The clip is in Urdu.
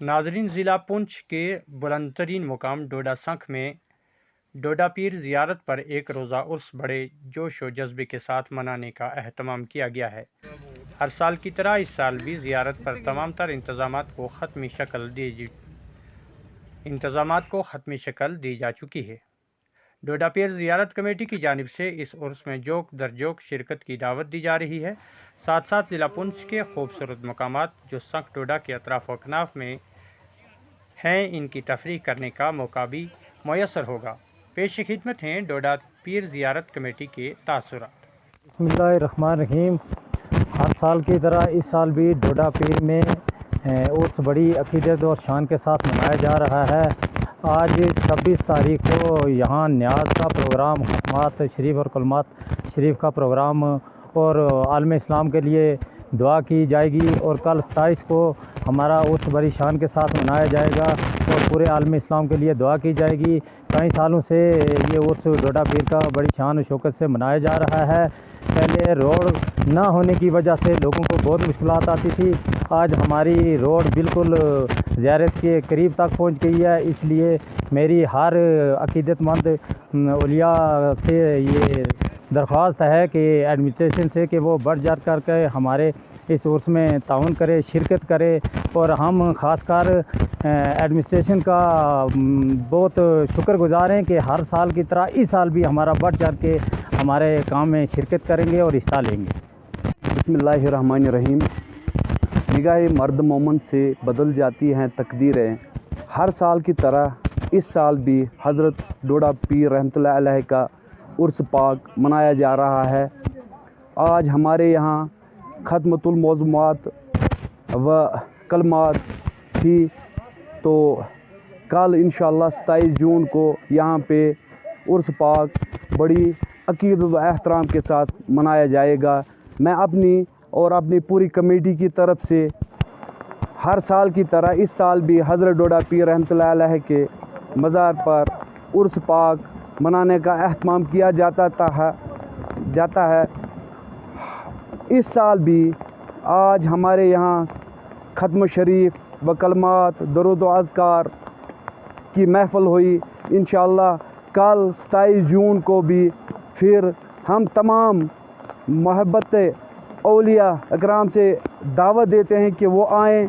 ناظرین، ضلع پونچھ کے بلند ترین مقام ڈوڈا سنکھ میں ڈوڈا پیر زیارت پر ایک روزہ عرس بڑے جوش و جذبے کے ساتھ منانے کا اہتمام کیا گیا ہے۔ ہر سال کی طرح اس سال بھی زیارت پر تمام تر انتظامات کو ختمی شکل دی جا چکی ہے۔ ڈوڈا پیر زیارت کمیٹی کی جانب سے اس عرس میں جوک در جوک شرکت کی دعوت دی جا رہی ہے۔ ساتھ ساتھ ضلع پونچھ کے خوبصورت مقامات جو سنکھ ڈوڈا کے اطراف و اکناف میں ہیں ان کی تفریح کرنے کا موقع بھی میسر ہوگا۔ پیش خدمت ہیں ڈوڈا پیر زیارت کمیٹی کے تاثرات۔ بسم اللہ الرحمن الرحیم۔ ہر سال کی طرح اس سال بھی ڈوڈا پیر میں عرس بڑی عقیدت اور شان کے ساتھ منایا جا رہا ہے۔ آج 26 تاریخ کو یہاں نیاز کا پروگرام، ختمات شریف اور کلمات شریف کا پروگرام اور عالم اسلام کے لیے دعا کی جائے گی، اور کل 27 کو ہمارا عرس بڑی شان کے ساتھ منایا جائے گا اور پورے عالم اسلام کے لیے دعا کی جائے گی۔ کئی سالوں سے یہ عرس ڈوڈا پیر کا بڑی شان و شوکت سے منایا جا رہا ہے۔ پہلے روڈ نہ ہونے کی وجہ سے لوگوں کو بہت مشکلات آتی تھی، آج ہماری روڈ بالکل زیارت کے قریب تک پہنچ گئی ہے۔ اس لیے میری ہر عقیدت مند اولیاء سے یہ درخواست ہے کہ ایڈمنسٹریشن سے کہ وہ بڑھ چڑھ کر کے ہمارے اس عرس میں تعاون کرے، شرکت کرے، اور ہم خاص کر ایڈمنسٹریشن کا بہت شکر گزار ہیں کہ ہر سال کی طرح اس سال بھی ہمارا بڑھ چڑھ کے ہمارے کام میں شرکت کریں گے اور حصہ لیں گے۔ بسم اللہ الرحمن الرحیم۔ نگاہ مرد مومن سے بدل جاتی ہیں تقدیریں، ہر سال کی طرح اس سال بھی حضرت ڈوڈا پیر رحمۃ اللہ علیہ کا عرس پاک منایا جا رہا ہے۔ آج ہمارے یہاں ختمۃ المعظمات و کلمات تھی، تو کل انشاءاللہ 27 جون کو یہاں پہ عرس پاک بڑی عقیدت و احترام کے ساتھ منایا جائے گا۔ میں اپنی اور اپنی پوری کمیٹی کی طرف سے ہر سال کی طرح اس سال بھی حضرت ڈوڈا پیر رحمۃ اللہ علیہ کے مزار پر عرس پاک منانے کا اہتمام کیا جاتا ہے۔ اس سال بھی آج ہمارے یہاں ختم شریف و کلمات، درود و اذکار کی محفل ہوئی۔ انشاءاللہ کل 27 جون کو بھی پھر ہم تمام محبت اولیاء اکرام سے دعوت دیتے ہیں کہ وہ آئیں۔